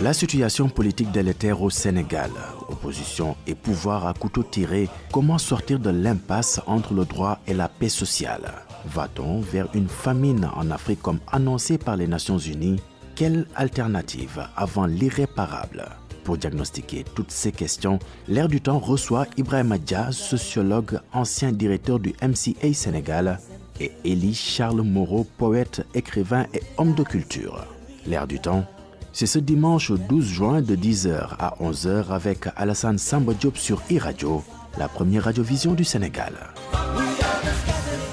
La situation politique délétère au Sénégal, opposition et pouvoir à couteau tiré, comment sortir de l'impasse entre le droit et la paix sociale? Va-t-on vers une famine en Afrique comme annoncé par les Nations Unies? Quelle alternative avant l'irréparable? Pour diagnostiquer toutes ces questions, L'Air du Temps reçoit Ibrahima Dia, sociologue, ancien directeur du MCA Sénégal, et Élie Charles Moreau, poète, écrivain et homme de culture. L'Air du Temps, c'est ce dimanche 12 juin de 10h à 11h avec Alassane Samba Diop sur iRadio, la première radiovision du Sénégal.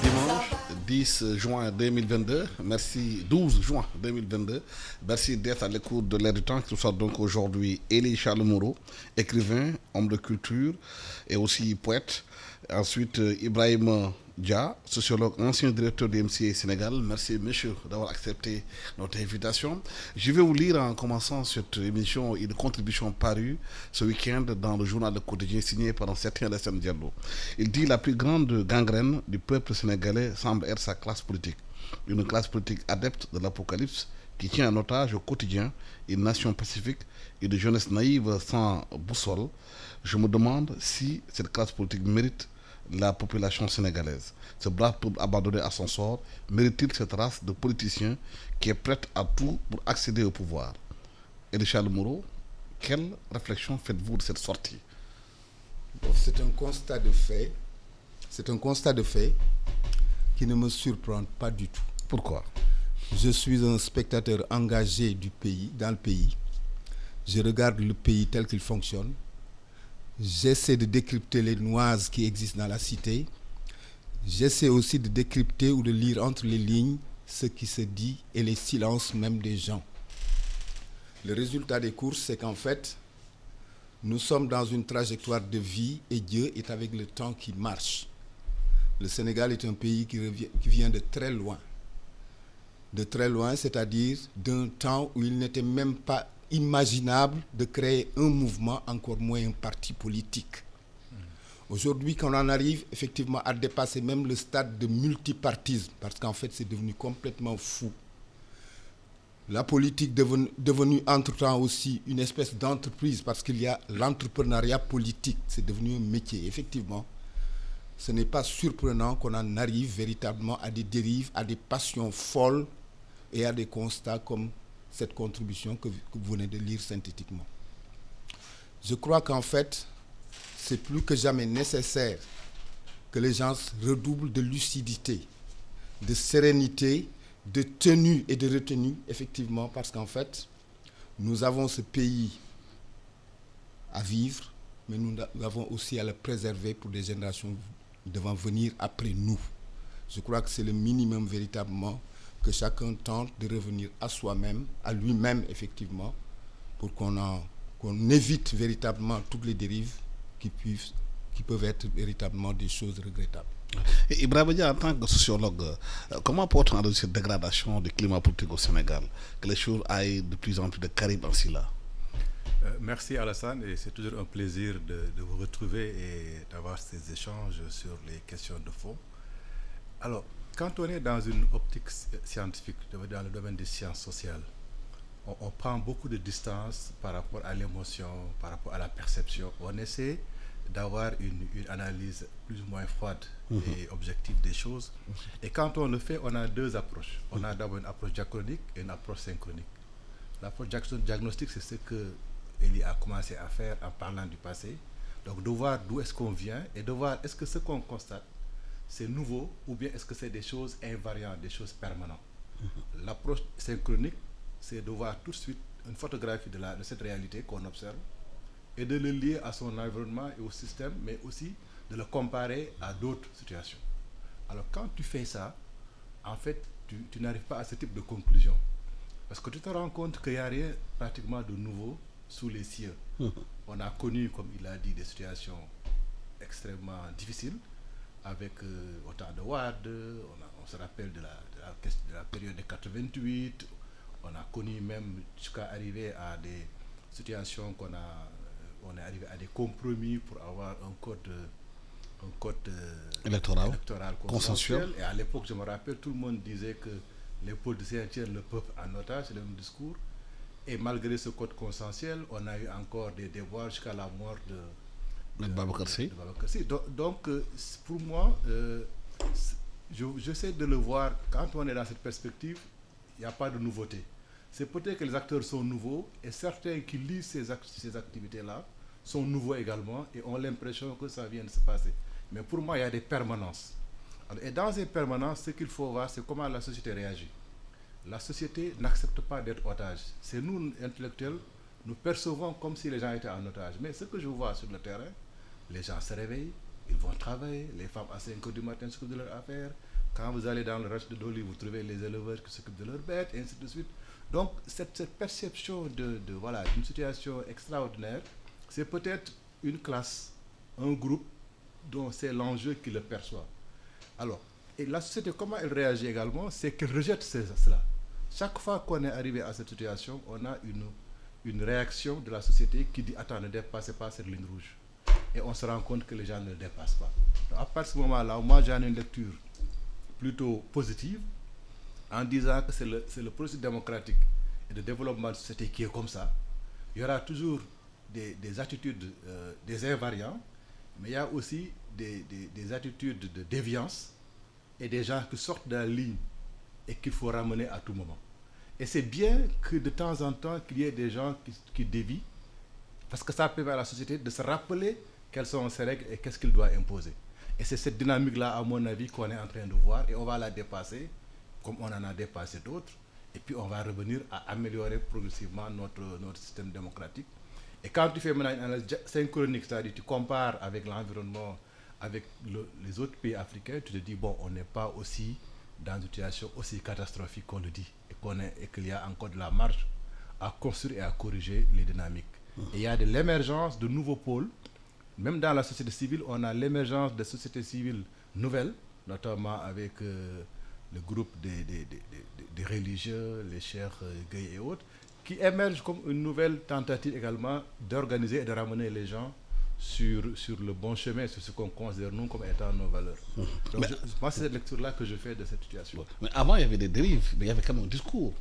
Dimanche 10 juin 2022, merci 12 juin 2022, merci d'être à l'écoute de L'Air du Temps qui reçoit donc aujourd'hui Élie Charles Moreau, écrivain, homme de culture et aussi poète. Ensuite, Ibrahima Dia, sociologue, ancien directeur du MCA Sénégal. Merci, monsieur, d'avoir accepté notre invitation. Je vais vous lire en commençant cette émission une contribution parue ce week-end dans le journal Le Quotidien signé par un certain Alassane Diallo. Il dit: la plus grande gangrène du peuple sénégalais semble être sa classe politique. Une classe politique adepte de l'apocalypse qui tient en otage au quotidien une nation pacifique et de jeunesse naïve sans boussole. Je me demande si cette classe politique mérite la population sénégalaise. Ce brave peuple abandonné à son sort mérite-t-il cette race de politiciens qui est prête à tout pour accéder au pouvoir? Élie Charles Moreau, quelle réflexion faites-vous de cette sortie? C'est un constat de fait. C'est un constat de fait qui ne me surprend pas du tout. Pourquoi? Je suis un spectateur engagé du pays, dans le pays. Je regarde le pays tel qu'il fonctionne. J'essaie de décrypter les nuances qui existent dans la cité. J'essaie aussi de décrypter ou de lire entre les lignes ce qui se dit et les silences même des gens. Le résultat des courses, c'est qu'en fait, nous sommes dans une trajectoire de vie et Dieu est avec le temps qui marche. Le Sénégal est un pays qui vient de très loin. De très loin, c'est-à-dire d'un temps où il n'était même pas imaginable de créer un mouvement, encore moins un parti politique. Aujourd'hui, quand on arrive effectivement à dépasser même le stade de multipartisme, parce qu'en fait c'est devenu complètement fou, la politique devenue entre-temps aussi une espèce d'entreprise, parce qu'il y a l'entrepreneuriat politique, c'est devenu un métier. Effectivement, ce n'est pas surprenant qu'on en arrive véritablement à des dérives, à des passions folles et à des constats comme cette contribution que vous venez de lire synthétiquement. Je crois qu'en fait, c'est plus que jamais nécessaire que les gens redoublent de lucidité, de sérénité, de tenue et de retenue, effectivement, parce qu'en fait, nous avons ce pays à vivre, mais nous avons aussi à le préserver pour des générations devant venir après nous. Je crois que c'est le minimum véritablement que chacun tente de revenir à soi-même, à lui-même effectivement, pour qu'on évite véritablement toutes les dérives qui peuvent être véritablement des choses regrettables. Et Ibrahima Dia, en tant que sociologue, comment peut-on enlever cette dégradation du climat politique au Sénégal, que les choses aillent de plus en plus de Caraïbes en Silla? Merci Alassane, et c'est toujours un plaisir de vous retrouver et d'avoir ces échanges sur les questions de fond. Alors, quand on est dans une optique scientifique, dans le domaine des sciences sociales, on prend beaucoup de distance par rapport à l'émotion, par rapport à la perception. On essaie d'avoir une analyse plus ou moins froide et objective des choses. Et quand on le fait, on a deux approches. On a d'abord une approche diachronique et une approche synchronique. L'approche diagnostique, c'est ce que Élie a commencé à faire en parlant du passé. Donc de voir d'où est-ce qu'on vient et de voir est-ce que ce qu'on constate, c'est nouveau ou bien est-ce que c'est des choses invariantes, des choses permanentes. L'approche synchronique, c'est de voir tout de suite une photographie de cette réalité qu'on observe et de le lier à son environnement et au système, mais aussi de le comparer à d'autres situations. Alors quand tu fais ça, en fait, tu n'arrives pas à ce type de conclusion. Parce que tu te rends compte qu'il n'y a rien pratiquement de nouveau sous les cieux. On a connu, comme il a dit, des situations extrêmement difficiles, avec autant de Wade, on se rappelle de la période de 88, on a connu même jusqu'à arriver à des situations on est arrivé à des compromis pour avoir un code électoral consensuel. Et à l'époque, je me rappelle, tout le monde disait que les politiciens tiennent le peuple en otage, c'est le même discours. Et malgré ce code consensuel, on a eu encore des déboires jusqu'à la mort de Babacar Sy. Babacar Sy. Donc, pour moi, j'essaie de le voir, quand on est dans cette perspective, il n'y a pas de nouveauté. C'est peut-être que les acteurs sont nouveaux et certains qui lisent ces activités-là sont nouveaux également et ont l'impression que ça vient de se passer. Mais pour moi, il y a des permanences. Alors, et dans ces permanences, ce qu'il faut voir, c'est comment la société réagit. La société n'accepte pas d'être otage. C'est nous, intellectuels, nous percevons comme si les gens étaient en otage. Mais ce que je vois sur le terrain, les gens se réveillent, ils vont travailler, les femmes à 5 h du matin s'occupent de leurs affaires. Quand vous allez dans le ranch de Doli, vous trouvez les éleveurs qui s'occupent de leurs bêtes, et ainsi de suite. Donc, cette perception d'une situation extraordinaire, c'est peut-être une classe, un groupe dont c'est l'enjeu qui le perçoit. Alors, et la société, comment elle réagit également, c'est qu'elle rejette cela. Chaque fois qu'on est arrivé à cette situation, on a une réaction de la société qui dit « Attends, ne dépassez pas cette ligne rouge ». Et on se rend compte que les gens ne le dépassent pas. Donc, à partir de ce moment-là, moi j'en ai une lecture plutôt positive en disant que c'est le processus démocratique et de développement de la société qui est comme ça. Il y aura toujours des attitudes, des invariants, mais il y a aussi des attitudes de déviance et des gens qui sortent de la ligne et qu'il faut ramener à tout moment. Et c'est bien que de temps en temps, qu'il y ait des gens qui dévient, parce que ça permet à la société de se rappeler quelles sont ses règles et qu'est-ce qu'il doit imposer. Et c'est cette dynamique-là, à mon avis, qu'on est en train de voir et on va la dépasser, comme on en a dépassé d'autres, et puis on va revenir à améliorer progressivement notre système démocratique. Et quand tu fais maintenant une analyse synchronique, c'est-à-dire tu compares avec l'environnement, avec les autres pays africains, tu te dis, bon, on n'est pas aussi dans une situation aussi catastrophique qu'on le dit, et qu'il y a encore de la marge à construire et à corriger les dynamiques. Et il y a de l'émergence de nouveaux pôles. Même dans la société civile, on a l'émergence de sociétés civiles nouvelles, notamment avec le groupe des religieux, les chers gays et autres, qui émergent comme une nouvelle tentative également d'organiser et de ramener les gens sur le bon chemin, sur ce qu'on considère nous comme étant nos valeurs. Donc moi, c'est cette lecture-là que je fais de cette situation. Mais avant, il y avait des dérives, mais il y avait quand même un discours,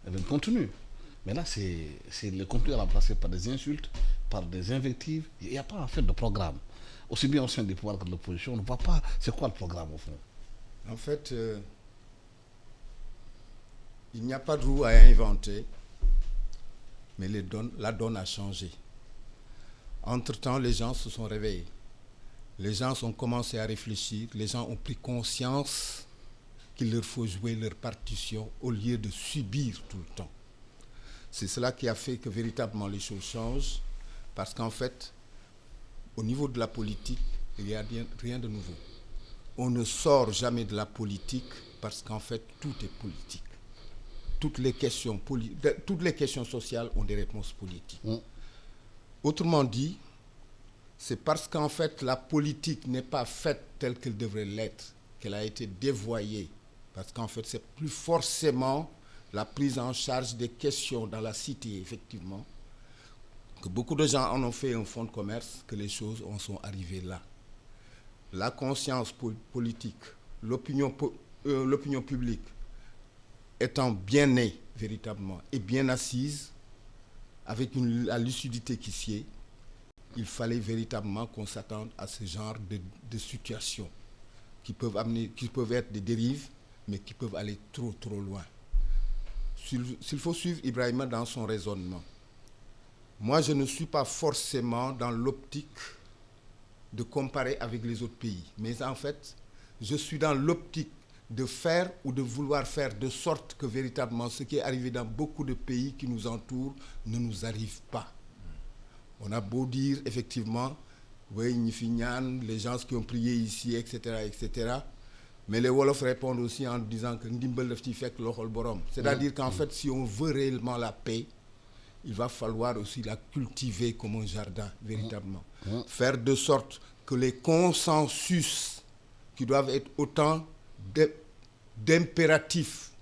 il y avait un contenu. Mais là, c'est le contenu remplacé par des insultes, par des invectives. Il n'y a pas en fait de programme. Aussi bien au sein des pouvoirs que de l'opposition, on ne voit pas c'est quoi le programme au fond. En fait, il n'y a pas de roue à inventer, mais la donne a changé. Entre-temps, les gens se sont réveillés. Les gens ont commencé à réfléchir. Les gens ont pris conscience qu'il leur faut jouer leur partition au lieu de subir tout le temps. C'est cela qui a fait que véritablement les choses changent, parce qu'en fait, au niveau de la politique, il n'y a rien de nouveau. On ne sort jamais de la politique parce qu'en fait, tout est politique. Toutes les questions sociales ont des réponses politiques. Autrement dit, c'est parce qu'en fait, la politique n'est pas faite telle qu'elle devrait l'être, qu'elle a été dévoyée. Parce qu'en fait, c'est plus forcément la prise en charge des questions dans la cité, effectivement, que beaucoup de gens en ont fait un fonds de commerce, que les choses en sont arrivées là. La conscience politique, l'opinion publique étant bien née, véritablement, et bien assise, avec la lucidité qui sied, il fallait véritablement qu'on s'attende à ce genre de situations qui peuvent être des dérives, mais qui peuvent aller trop loin. S'il faut suivre Ibrahima dans son raisonnement, moi je ne suis pas forcément dans l'optique de comparer avec les autres pays, mais en fait, je suis dans l'optique de faire ou de vouloir faire de sorte que véritablement ce qui est arrivé dans beaucoup de pays qui nous entourent ne nous arrive pas. On a beau dire effectivement, oui, les gens qui ont prié ici, etc., etc., mais les Wolofs répondent aussi en disant que c'est-à-dire qu'en fait, si on veut réellement la paix, il va falloir aussi la cultiver comme un jardin, véritablement. Faire de sorte que les consensus qui doivent être autant d'impératifs,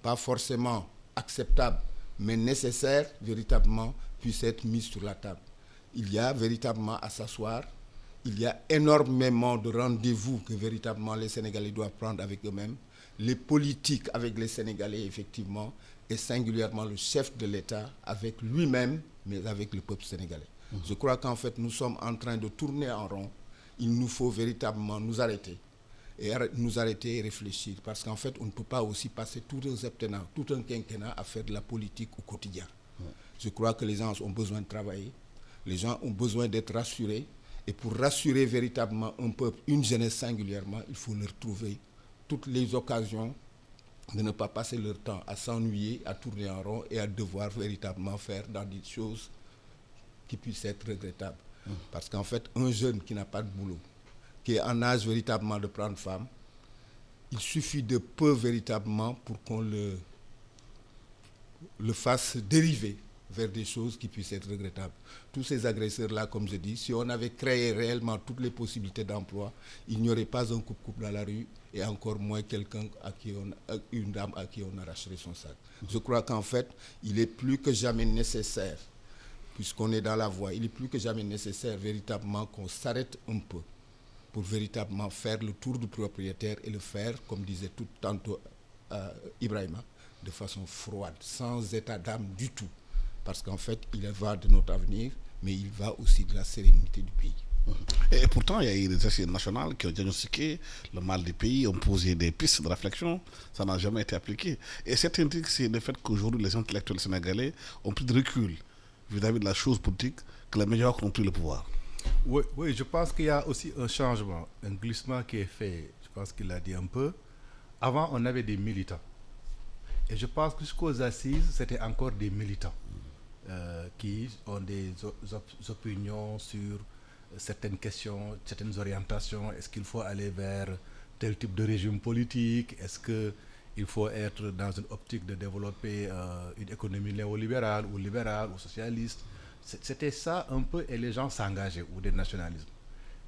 pas forcément acceptables, mais nécessaires, véritablement, puissent être mis sur la table. Il y a véritablement à s'asseoir. Il y a énormément de rendez-vous que véritablement les Sénégalais doivent prendre avec eux-mêmes. les politiques avec les Sénégalais, effectivement, et singulièrement le chef de l'État avec lui-même, mais avec le peuple sénégalais. Je crois qu'en fait, nous sommes en train de tourner en rond. Il nous faut véritablement nous arrêter et réfléchir, parce qu'en fait, on ne peut pas aussi passer tout un septennat, tout un quinquennat à faire de la politique au quotidien. Je crois que les gens ont besoin de travailler, les gens ont besoin d'être rassurés, et pour rassurer véritablement un peuple, une jeunesse singulièrement, il faut leur trouver toutes les occasions de ne pas passer leur temps à s'ennuyer, à tourner en rond et à devoir véritablement faire dans des choses qui puissent être regrettables. Parce qu'en fait, un jeune qui n'a pas de boulot, qui est en âge véritablement de prendre femme, il suffit de peu véritablement pour qu'on le fasse dériver vers des choses qui puissent être regrettables. Tous ces agresseurs-là, comme je dis, si on avait créé réellement toutes les possibilités d'emploi, il n'y aurait pas un coupe-coupe dans la rue et encore moins une dame à qui on arracherait son sac. Je crois qu'en fait, il est plus que jamais nécessaire, puisqu'on est dans la voie, il est plus que jamais nécessaire véritablement qu'on s'arrête un peu pour véritablement faire le tour du propriétaire et le faire, comme disait tout tantôt Ibrahima, de façon froide, sans état d'âme du tout. Parce qu'en fait, il va de notre avenir, mais il va aussi de la sérénité du pays. Et pourtant, il y a eu des assises nationales qui ont diagnostiqué le mal du pays, ont posé des pistes de réflexion, ça n'a jamais été appliqué. Et certains disent que c'est le fait qu'aujourd'hui, les intellectuels sénégalais ont pris de recul vis-à-vis de la chose politique, que les médias ont pris le pouvoir. Oui, je pense qu'il y a aussi un changement, un glissement qui est fait, je pense qu'il l'a dit un peu. Avant, on avait des militants. Et je pense que jusqu'aux assises, c'était encore des militants qui ont des opinions sur certaines questions, certaines orientations. Est-ce qu'il faut aller vers tel type de régime politique? Est-ce qu'il faut être dans une optique de développer une économie néolibérale ou libérale ou socialiste? C'était ça un peu, et les gens s'engageaient, ou des nationalismes.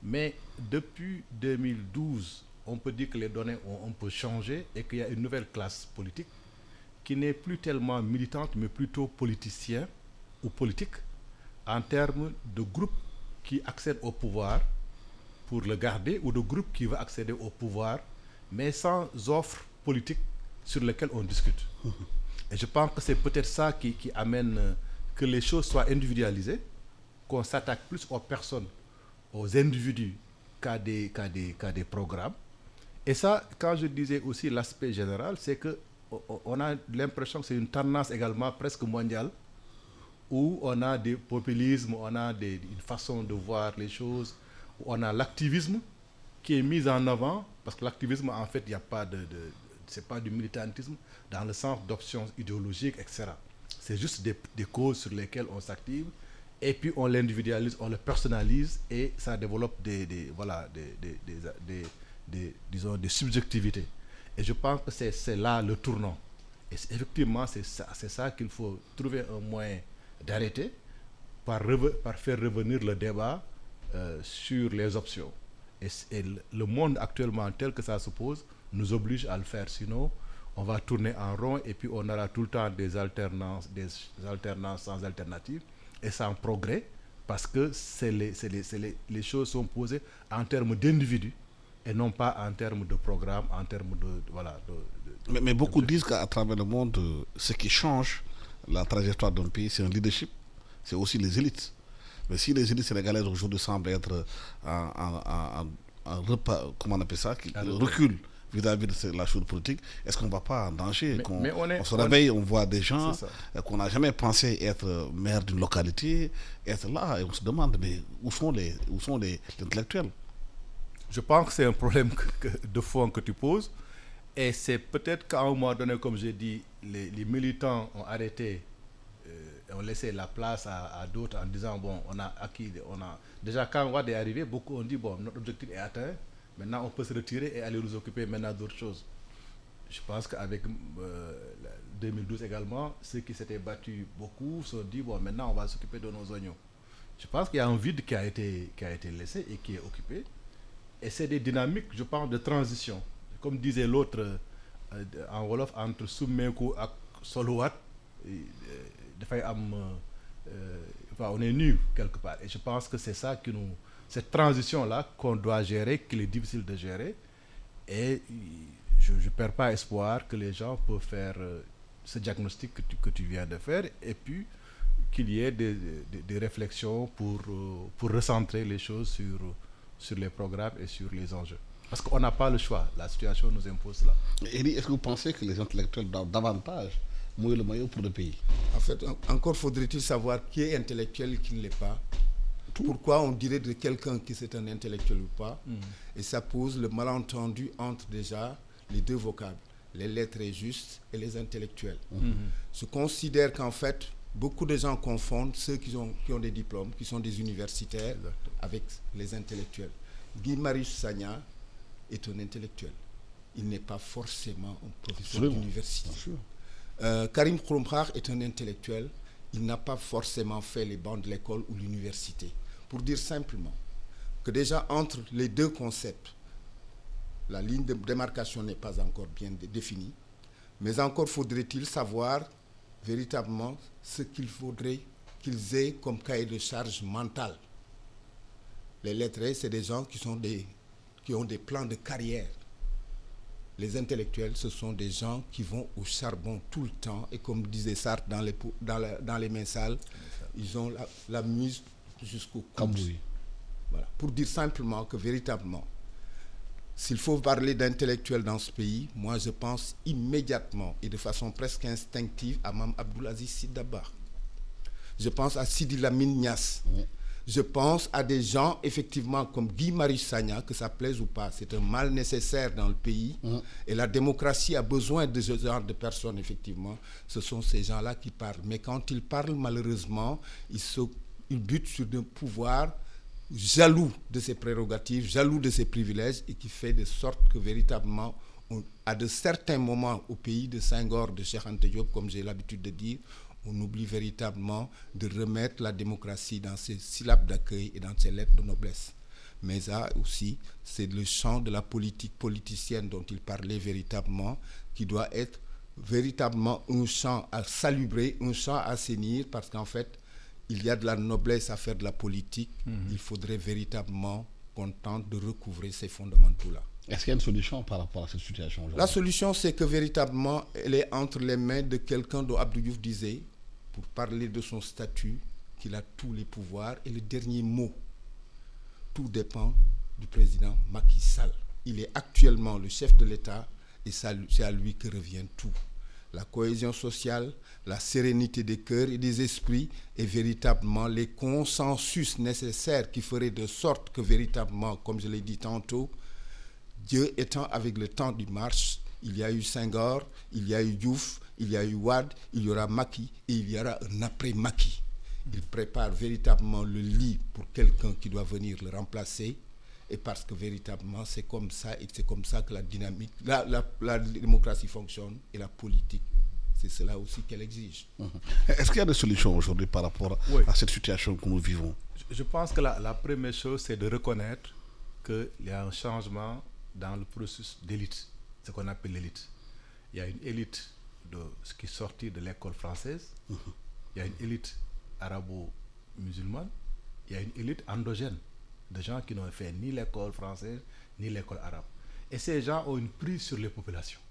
Mais depuis 2012, on peut dire que les données ont un peu changé et qu'il y a une nouvelle classe politique qui n'est plus tellement militante, mais plutôt politicien ou politique, en termes de groupes qui accèdent au pouvoir pour le garder, ou de groupes qui veulent accéder au pouvoir, mais sans offre politique sur lesquelles on discute. Et je pense que c'est peut-être ça qui amène que les choses soient individualisées, qu'on s'attaque plus aux personnes, aux individus qu'à des programmes. Et ça, quand je disais aussi l'aspect général, c'est que on a l'impression que c'est une tendance également presque mondiale, où on a des populismes, on a une façon de voir les choses, où on a l'activisme qui est mis en avant, parce que l'activisme, en fait, il n'y a pas c'est pas du militantisme dans le sens d'options idéologiques, etc. C'est juste des causes sur lesquelles on s'active, et puis on l'individualise, on le personnalise, et ça développe disons, des subjectivités. Et je pense que c'est là le tournant. Et effectivement, c'est ça qu'il faut trouver un moyen d'arrêter, par faire revenir le débat sur les options. Et le monde actuellement, tel que ça se pose, nous oblige à le faire. Sinon, on va tourner en rond, et puis on aura tout le temps des alternances sans alternative et sans progrès, parce que les choses sont posées en termes d'individus et non pas en termes de programme, en termes de mais beaucoup disent qu'à travers le monde, ce qui change la trajectoire d'un pays, c'est un leadership, c'est aussi les élites. Mais si les élites sénégalaises aujourd'hui semblent être en comment on appelle ça, recul vis-à-vis de la chose politique, est-ce qu'on ne va pas en danger? On se réveille, on voit des gens qu'on n'a jamais pensé être maire d'une localité, être là, et on se demande, mais où sont les intellectuels? Je pense que c'est un problème de fond que tu poses, et c'est peut-être qu'à un moment donné, comme j'ai dit, les militants ont arrêté, ont laissé la place à d'autres en disant, bon, on a acquis, déjà quand Wade est arrivé, beaucoup ont dit, bon, notre objectif est atteint, maintenant on peut se retirer et aller nous occuper maintenant d'autres choses. Je pense qu'avec 2012 également, ceux qui s'étaient battus beaucoup se sont dit, bon, maintenant on va s'occuper de nos oignons. Je pense qu'il y a un vide qui a été laissé et qui est occupé. Et c'est des dynamiques, je pense, de transition. Comme disait l'autre en Wolof, entre Soumenko et Solowat, on est nul quelque part. Et je pense que c'est ça cette transition-là qu'on doit gérer, qu'il est difficile de gérer. Et je perds pas espoir que les gens peuvent faire ce diagnostic que tu viens de faire, et puis qu'il y ait des réflexions pour recentrer les choses sur les programmes et sur les enjeux. Parce qu'on n'a pas le choix, la situation nous impose cela. Elie, est-ce que vous pensez que les intellectuels doivent davantage mouiller le maillot pour le pays? En fait, encore faudrait-il savoir qui est intellectuel et qui ne l'est pas. Pourquoi on dirait de quelqu'un que c'est un intellectuel ou pas. Et ça pose le malentendu entre déjà les deux vocables, les lettrés justes et les intellectuels. Je considère qu'en fait, beaucoup de gens confondent ceux qui ont des diplômes, qui sont des universitaires, avec les intellectuels. Guy Marius Sagna est un intellectuel. Il n'est pas forcément un professeur d'université. Karim Xrum Xax est un intellectuel. Il n'a pas forcément fait les bancs de l'école ou l'université. Pour dire simplement que déjà entre les deux concepts, la ligne de démarcation n'est pas encore bien définie, mais encore faudrait-il savoir véritablement ce qu'il faudrait qu'ils aient comme cahier de charge mentale. Les lettrés, c'est des gens qui ont des plans de carrière. Les intellectuels, ce sont des gens qui vont au charbon tout le temps, et comme disait Sartre dans les mains sales, ils ont la muse jusqu'au coude. Voilà. Pour dire simplement que véritablement, s'il faut parler d'intellectuels dans ce pays, moi je pense immédiatement et de façon presque instinctive à Mame Abdoul Aziz Sy Dabakh. Je pense à Sidi Lamine Niasse. Je pense à des gens, effectivement, comme Guy Marius Sagna, que ça plaise ou pas, c'est un mal nécessaire dans le pays. Et la démocratie a besoin de ce genre de personnes, effectivement. Ce sont ces gens-là qui parlent. Mais quand ils parlent, malheureusement, ils butent sur un pouvoir jaloux de ses prérogatives, jaloux de ses privilèges, et qui fait de sorte que, véritablement, à de certains moments au pays de Senghor, de Cheikh Anta Diop, comme j'ai l'habitude de dire, on oublie véritablement de remettre la démocratie dans ses syllabes d'accueil et dans ses lettres de noblesse. Mais ça aussi, c'est le champ de la politique politicienne dont il parlait véritablement, qui doit être véritablement un champ à salubrer, un champ à assainir, parce qu'en fait, il y a de la noblesse à faire de la politique. Il faudrait véritablement qu'on tente de recouvrer ces fondamentaux-là. Est-ce qu'il y a une solution par rapport à cette situation aujourd'hui? La solution, c'est que véritablement, elle est entre les mains de quelqu'un dont Abdou Diouf disait, pour parler de son statut, qu'il a tous les pouvoirs. Et le dernier mot, tout dépend du président Macky Sall. Il est actuellement le chef de l'État et c'est à lui que revient tout. La cohésion sociale, la sérénité des cœurs et des esprits et véritablement les consensus nécessaires qui feraient de sorte que véritablement, comme je l'ai dit tantôt, Dieu étant avec le temps du marche, il y a eu Senghor, il y a eu Diouf, il y a eu Wade, il y aura Macky et il y aura un après-Macky. Il prépare véritablement le lit pour quelqu'un qui doit venir le remplacer, et parce que véritablement c'est comme ça, et c'est comme ça que la dynamique, la démocratie fonctionne, et la politique, c'est cela aussi qu'elle exige. Est-ce qu'il y a des solutions aujourd'hui par rapport à cette situation que nous vivons? Je pense que la première chose, c'est de reconnaître qu'il y a un changement dans le processus d'élite, ce qu'on appelle l'élite. Il y a une élite de ce qui est sorti de l'école française, il y a une élite arabo-musulmane, il y a une élite endogène, de gens qui n'ont fait ni l'école française, ni l'école arabe. Et ces gens ont une prise sur les populations.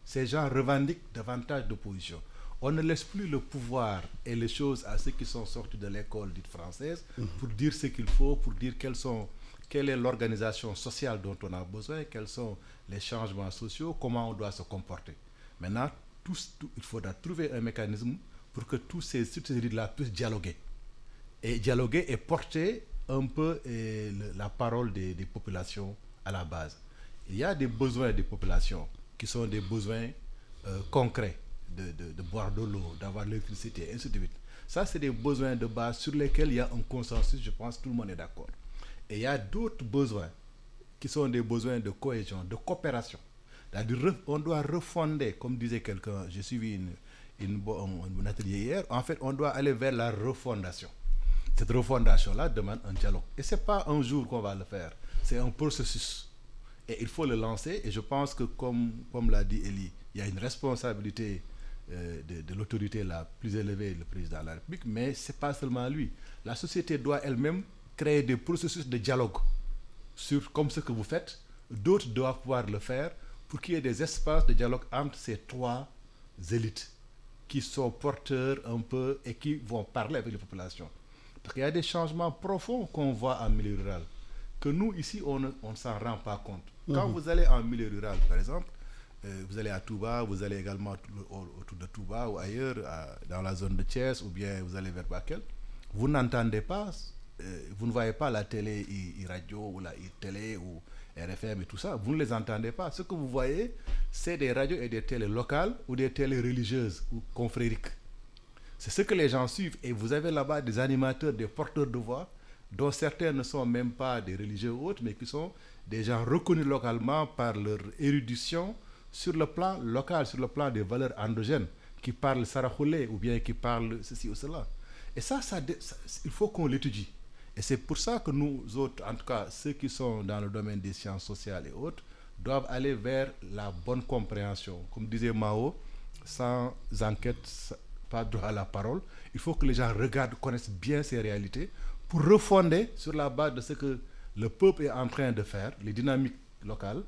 Ces gens revendiquent davantage de positions. On ne laisse plus le pouvoir et les choses à ceux qui sont sortis de l'école dite française pour dire ce qu'il faut, pour dire quelle est l'organisation sociale dont on a besoin, quels sont les changements sociaux, comment on doit se comporter. Maintenant, il faudra trouver un mécanisme pour que toutes ces élites-là puissent dialoguer. Et dialoguer et porter un peu la parole des populations à la base. Il y a des besoins des populations qui sont des besoins concrets, de boire de l'eau, d'avoir l'électricité, et ainsi de suite. Ça, c'est des besoins de base sur lesquels il y a un consensus, je pense que tout le monde est d'accord. Et il y a d'autres besoins qui sont des besoins de cohésion, de coopération. C'est-à-dire, on doit refonder, comme disait quelqu'un, j'ai suivi un atelier hier, en fait, on doit aller vers la refondation. Cette refondation-là demande un dialogue. Et ce n'est pas un jour qu'on va le faire, c'est un processus. Et il faut le lancer, et je pense que, comme l'a dit Elie, il y a une responsabilité de l'autorité la plus élevée, le président de la République, mais ce n'est pas seulement lui. La société doit elle-même créer des processus de dialogue comme ce que vous faites. D'autres doivent pouvoir le faire pour qu'il y ait des espaces de dialogue entre ces trois élites qui sont porteurs un peu et qui vont parler avec les populations. Parce qu'il y a des changements profonds qu'on voit en milieu rural, que nous, ici, on ne s'en rend pas compte. Quand vous allez en milieu rural, par exemple, vous allez à Touba, vous allez également autour de Touba ou ailleurs, dans la zone de Thiès, ou bien vous allez vers Bakel, vous n'entendez pas, vous ne voyez pas la télé, radio, ou la télé, ou RFM et tout ça, vous ne les entendez pas. Ce que vous voyez, c'est des radios et des télés locales ou des télés religieuses ou confrériques. C'est ce que les gens suivent. Et vous avez là-bas des animateurs, des porteurs de voix, dont certains ne sont même pas des religieux ou autres, mais qui sont des gens reconnus localement par leur érudition sur le plan local, sur le plan des valeurs endogènes, qui parlent sarahoulé ou bien qui parlent ceci ou cela. Et ça, il faut qu'on l'étudie. Et c'est pour ça que nous autres, en tout cas ceux qui sont dans le domaine des sciences sociales et autres, doivent aller vers la bonne compréhension. Comme disait Mao, sans enquête, pas droit à la parole. Il faut que les gens regardent, connaissent bien ces réalités pour refonder sur la base de ce que le peuple est en train de faire, les dynamiques locales,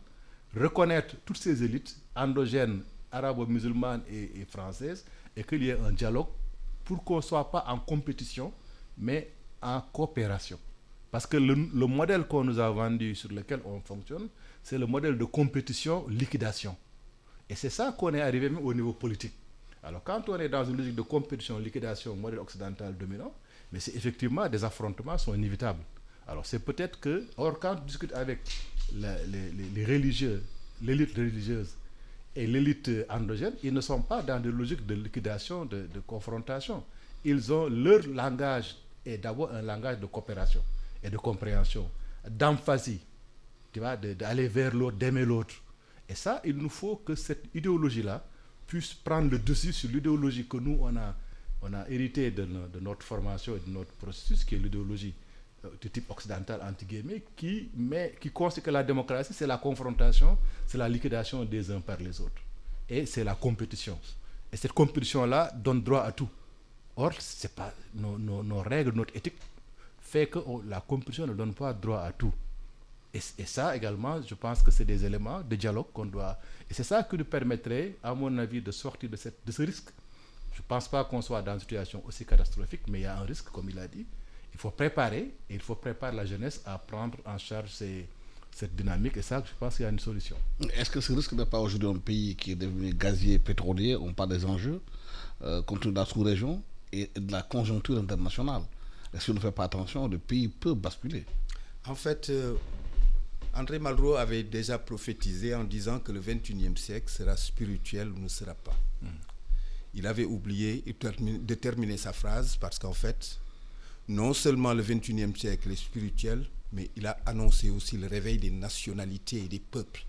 reconnaître toutes ces élites endogènes, arabo-musulmanes et françaises, et qu'il y ait un dialogue pour qu'on ne soit pas en compétition, mais en coopération. Parce que le modèle qu'on nous a vendu, sur lequel on fonctionne, c'est le modèle de compétition-liquidation. Et c'est ça qu'on est arrivé même au niveau politique. Alors quand on est dans une logique de compétition-liquidation, modèle occidental dominant, mais c'est effectivement, des affrontements sont inévitables. Alors c'est peut-être que, or quand on discute avec les religieux, l'élite religieuse et l'élite endogène, ils ne sont pas dans des logiques de liquidation, de confrontation. Ils ont leur langage est d'abord un langage de coopération et de compréhension, d'emphasie, tu vois, d'aller vers l'autre, d'aimer l'autre. Et ça, il nous faut que cette idéologie-là puisse prendre le dessus sur l'idéologie que nous, on a hérité de notre formation et de notre processus, qui est l'idéologie de type occidental, entre guillemets, qui considère que la démocratie, c'est la confrontation, c'est la liquidation des uns par les autres. Et c'est la compétition. Et cette compétition-là donne droit à tout. Or, c'est pas nos règles, notre éthique fait que la compétition ne donne pas droit à tout. Et ça également, je pense que c'est des éléments de dialogue qu'on doit... Et c'est ça qui nous permettrait, à mon avis, de sortir de ce risque. Je ne pense pas qu'on soit dans une situation aussi catastrophique, mais il y a un risque, comme il a dit. Il faut préparer la jeunesse à prendre en charge cette dynamique. Et ça, je pense qu'il y a une solution. Est-ce que ce risque n'est pas aujourd'hui un pays qui est devenu gazier pétrolier, on parle des enjeux, compte tenu de la sous-région et de la conjoncture internationale? Si on ne fait pas attention, le pays peut basculer. En fait, André Malraux avait déjà prophétisé en disant que le 21e siècle sera spirituel ou ne sera pas. Il avait oublié de terminer sa phrase parce qu'en fait, non seulement le 21e siècle est spirituel, mais il a annoncé aussi le réveil des nationalités et des peuples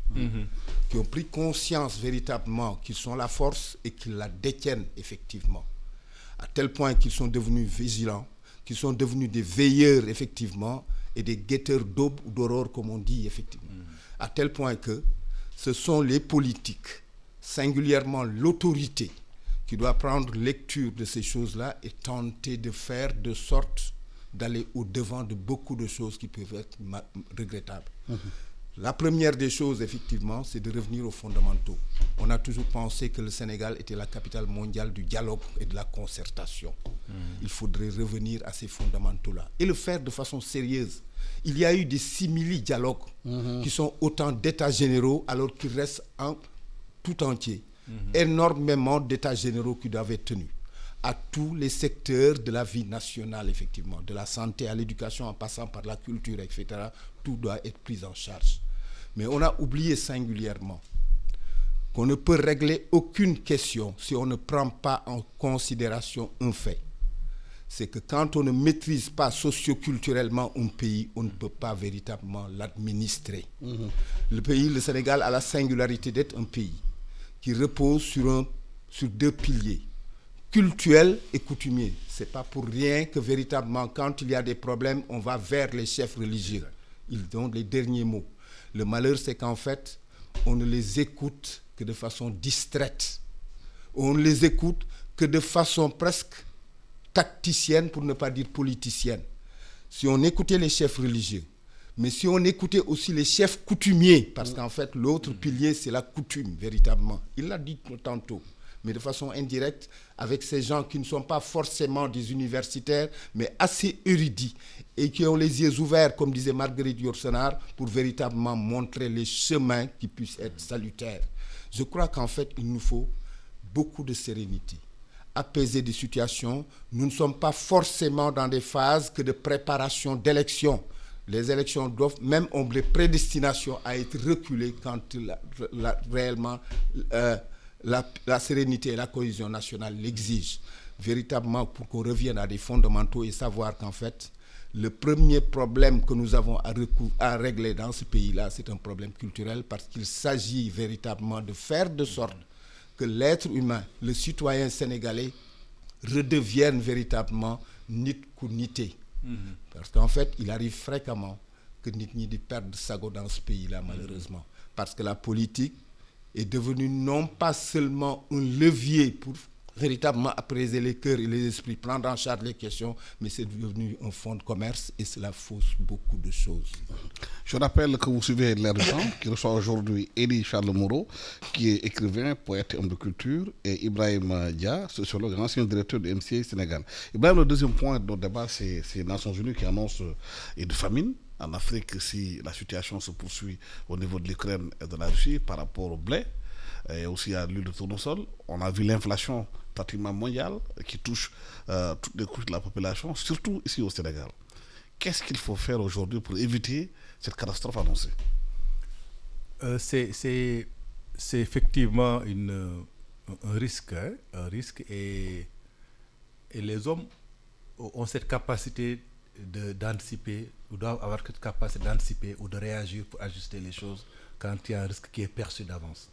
qui ont pris conscience véritablement qu'ils sont la force et qu'ils la détiennent effectivement. À tel point qu'ils sont devenus vigilants, qu'ils sont devenus des veilleurs effectivement et des guetteurs d'aube ou d'aurore comme on dit effectivement. À tel point que ce sont les politiques, singulièrement l'autorité, qui doit prendre lecture de ces choses-là et tenter de faire de sorte d'aller au-devant de beaucoup de choses qui peuvent être regrettables. La première des choses, effectivement, c'est de revenir aux fondamentaux. On a toujours pensé que le Sénégal était la capitale mondiale du dialogue et de la concertation. Il faudrait revenir à ces fondamentaux-là et le faire de façon sérieuse. Il y a eu des simili-dialogues qui sont autant d'états généraux alors qu'il reste en tout entier énormément d'états généraux qui doivent être tenus à tous les secteurs de la vie nationale, effectivement, de la santé à l'éducation en passant par la culture, etc. Tout doit être pris en charge. Mais on a oublié singulièrement qu'on ne peut régler aucune question si on ne prend pas en considération un fait. C'est que quand on ne maîtrise pas socioculturellement un pays, on ne peut pas véritablement l'administrer. Le pays, le Sénégal, a la singularité d'être un pays qui repose sur deux piliers, cultuel et coutumier. Ce n'est pas pour rien que véritablement, quand il y a des problèmes, on va vers les chefs religieux. Ils ont les derniers mots. Le malheur, c'est qu'en fait, on ne les écoute que de façon distraite. On ne les écoute que de façon presque tacticienne, pour ne pas dire politicienne. Si on écoutait les chefs religieux, Mais si on écoutait aussi les chefs coutumiers, parce qu'en fait, l'autre pilier, c'est la coutume, véritablement. Il l'a dit tantôt, mais de façon indirecte, avec ces gens qui ne sont pas forcément des universitaires, mais assez érudits, et qui ont les yeux ouverts, comme disait Marguerite Yourcenar, pour véritablement montrer les chemins qui puissent être salutaires. Je crois qu'en fait, il nous faut beaucoup de sérénité, apaiser des situations. Nous ne sommes pas forcément dans des phases que de préparation d'élections. Les élections doivent, même ont des prédestinations à être reculées quand réellement la sérénité et la cohésion nationale l'exigent. Véritablement, pour qu'on revienne à des fondamentaux et savoir qu'en fait, le premier problème que nous avons à régler dans ce pays-là, c'est un problème culturel, parce qu'il s'agit véritablement de faire de sorte que l'être humain, le citoyen sénégalais, redevienne véritablement nit ku nité. Parce qu'en fait, il arrive fréquemment que nit ñi di perdre sago dans ce pays-là, malheureusement. Parce que la politique est devenue non pas seulement un levier pour véritablement apaiser les cœurs et les esprits, prendre en charge les questions, mais c'est devenu un fonds de commerce et cela fausse beaucoup de choses. Je rappelle que vous suivez L'Air du Temps, qui reçoit aujourd'hui Elie Charles Moreau, qui est écrivain, poète et homme de culture, et Ibrahim Dia, sociologue, ancien directeur de MCA Sénégal. Ibrahim, le deuxième point de notre débat, c'est les Nations Unies qui annoncent une famine en Afrique si la situation se poursuit au niveau de l'Ukraine et de la Russie par rapport au blé et aussi à l'huile de tournesol. On a vu l'inflation pratiquement mondiale qui touche toutes les couches de la population, surtout ici au Sénégal. Qu'est-ce qu'il faut faire aujourd'hui pour éviter cette catastrophe annoncée? C'est effectivement un risque, et les hommes ont cette capacité d'anticiper, ou doivent avoir cette capacité d'anticiper ou de réagir pour ajuster les choses quand il y a un risque qui est perçu d'avance.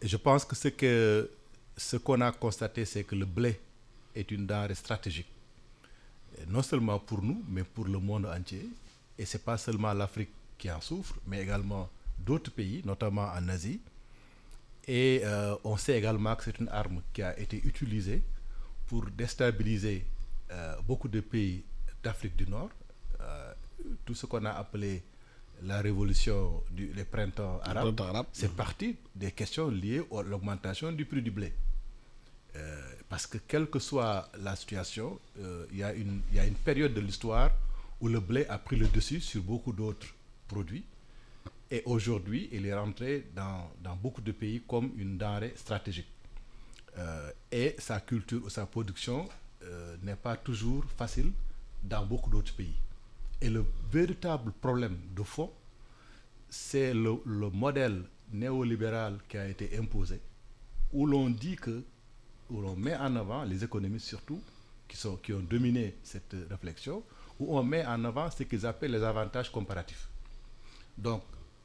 Et je pense que ce qu'on a constaté, c'est que le blé est une denrée stratégique, non seulement pour nous, mais pour le monde entier. Et ce n'est pas seulement l'Afrique qui en souffre, mais également d'autres pays, notamment en Asie. Et on sait également que c'est une arme qui a été utilisée pour déstabiliser beaucoup de pays d'Afrique du Nord. Tout ce qu'on a appelé la révolution des printemps arabes, c'est parti des questions liées à l'augmentation du prix du blé. Parce que quelle que soit la situation, il y a une période de l'histoire où le blé a pris le dessus sur beaucoup d'autres produits. Et aujourd'hui, il est rentré dans beaucoup de pays comme une denrée stratégique. Et sa culture ou sa production n'est pas toujours facile dans beaucoup d'autres pays. Et le véritable problème de fond, c'est le modèle néolibéral qui a été imposé, où l'on met en avant les économistes surtout, qui ont dominé cette réflexion, où on met en avant ce qu'ils appellent les avantages comparatifs. Donc,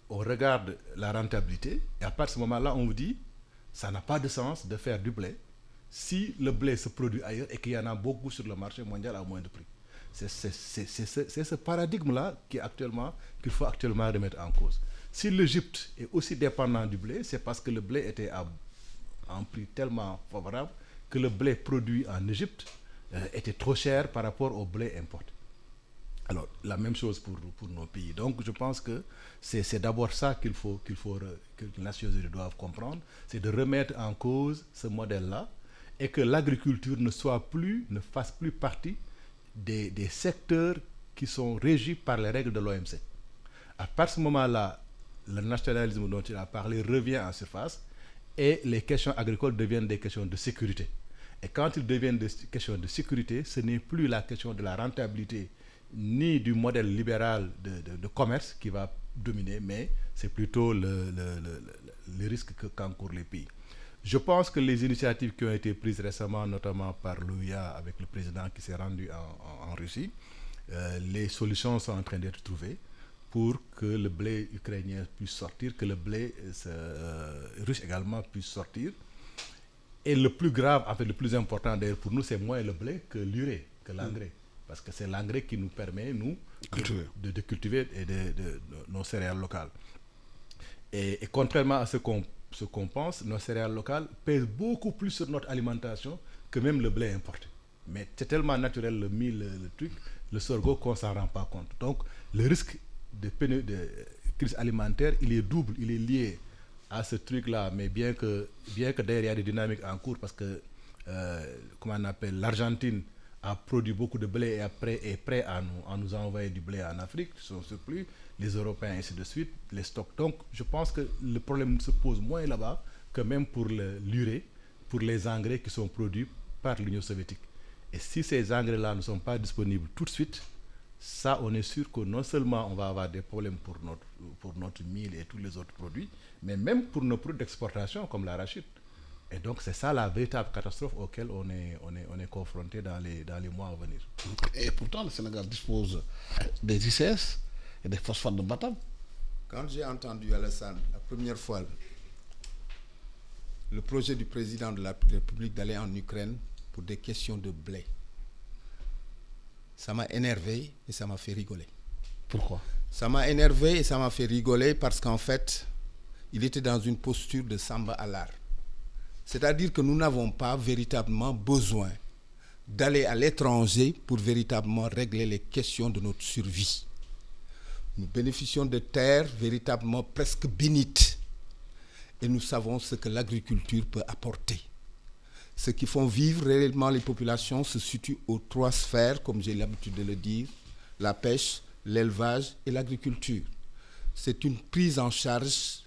on regarde la rentabilité, et à partir de ce moment-là, on vous dit, ça n'a pas de sens de faire du blé si le blé se produit ailleurs et qu'il y en a beaucoup sur le marché mondial à moins de prix. C'est ce paradigme-là qu'il faut actuellement remettre en cause. Si l'Égypte est aussi dépendante du blé, c'est parce que le blé était à un prix tellement favorable que le blé produit en Égypte était trop cher par rapport au blé importé. Alors, la même chose pour nos pays. Donc, je pense que c'est d'abord ça que les Nations Unies doivent comprendre, c'est de remettre en cause ce modèle-là et que l'agriculture ne fasse plus partie des secteurs qui sont régis par les règles de l'OMC. À partir de ce moment-là, le nationalisme dont il a parlé revient en surface et les questions agricoles deviennent des questions de sécurité. Et quand ils deviennent des questions de sécurité, ce n'est plus la question de la rentabilité ni du modèle libéral de commerce qui va dominer, mais c'est plutôt le risque qu'encourent les pays. Je pense que les initiatives qui ont été prises récemment, notamment par l'OUA avec le président qui s'est rendu en Russie, les solutions sont en train d'être trouvées pour que le blé ukrainien puisse sortir, que le blé russe également puisse sortir. Et le plus grave, en fait le plus important d'ailleurs pour nous, c'est moins le blé que l'urée, que l'engrais. Parce que c'est l'engrais qui nous permet, nous, de cultiver nos céréales locales. Et contrairement à ce qu'on pense, nos céréales locales pèsent beaucoup plus sur notre alimentation que même le blé importé. Mais c'est tellement naturel, le mil, le truc, le sorgho, qu'on ne s'en rend pas compte. Donc, le risque de crise alimentaire, il est double, il est lié à ce truc-là, mais bien que d'ailleurs il y a des dynamiques en cours parce que, comment on appelle, l'Argentine a produit beaucoup de blé et après est prêt à nous envoyer du blé en Afrique, son surplus, les Européens, ainsi de suite, les stocks. Donc je pense que le problème se pose moins là-bas que même pour l'urée, pour les engrais qui sont produits par l'Union soviétique. Et si ces engrais-là ne sont pas disponibles tout de suite, ça, on est sûr que non seulement on va avoir des problèmes pour notre mil et tous les autres produits, mais même pour nos produits d'exportation comme l'arachide. Et donc, c'est ça la véritable catastrophe auquel on est confronté dans les mois à venir. Et pourtant, le Sénégal dispose des ICS et des phosphates de Batam. Quand j'ai entendu Alassane, la première fois, le projet du président de la République d'aller en Ukraine pour des questions de blé, ça m'a énervé et ça m'a fait rigoler. Pourquoi? Ça m'a énervé et ça m'a fait rigoler parce qu'en fait, il était dans une posture de Samba Alar. C'est-à-dire que nous n'avons pas véritablement besoin d'aller à l'étranger pour véritablement régler les questions de notre survie. Nous bénéficions de terres véritablement presque bénites et nous savons ce que l'agriculture peut apporter. Ce qui font vivre réellement les populations se situe aux 3 sphères, comme j'ai l'habitude de le dire, la pêche, l'élevage et l'agriculture. C'est une prise en charge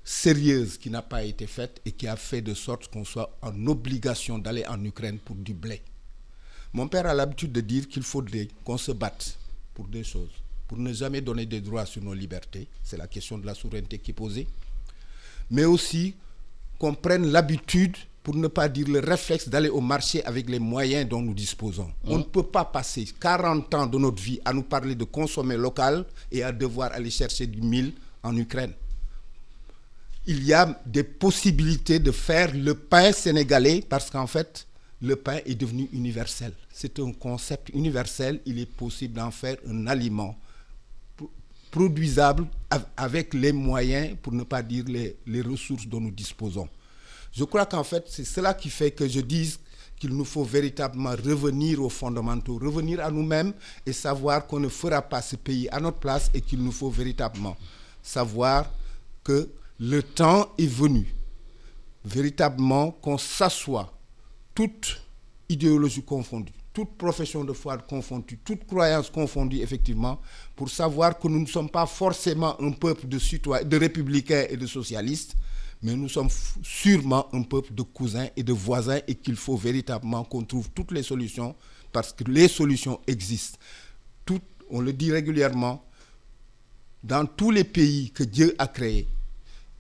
sérieuse qui n'a pas été faite et qui a fait de sorte qu'on soit en obligation d'aller en Ukraine pour du blé. Mon père a l'habitude de dire qu'il faudrait qu'on se batte pour 2 choses. Pour ne jamais donner des droits sur nos libertés, c'est la question de la souveraineté qui est posée, mais aussi qu'on prenne l'habitude, pour ne pas dire le réflexe, d'aller au marché avec les moyens dont nous disposons. On ne peut pas passer 40 ans de notre vie à nous parler de consommer local et à devoir aller chercher du mil en Ukraine. Il y a des possibilités de faire le pain sénégalais parce qu'en fait, le pain est devenu universel. C'est un concept universel. Il est possible d'en faire un aliment produisable avec les moyens, pour ne pas dire les ressources dont nous disposons. Je crois qu'en fait, c'est cela qui fait que je dise qu'il nous faut véritablement revenir aux fondamentaux, revenir à nous-mêmes et savoir qu'on ne fera pas ce pays à notre place et qu'il nous faut véritablement savoir que le temps est venu, véritablement qu'on s'assoie, toute idéologie confondue, toute profession de foi confondue, toute croyance confondue, effectivement, pour savoir que nous ne sommes pas forcément un peuple de citoyens, de républicains et de socialistes, mais nous sommes sûrement un peuple de cousins et de voisins et qu'il faut véritablement qu'on trouve toutes les solutions parce que les solutions existent. On le dit régulièrement, dans tous les pays que Dieu a créés,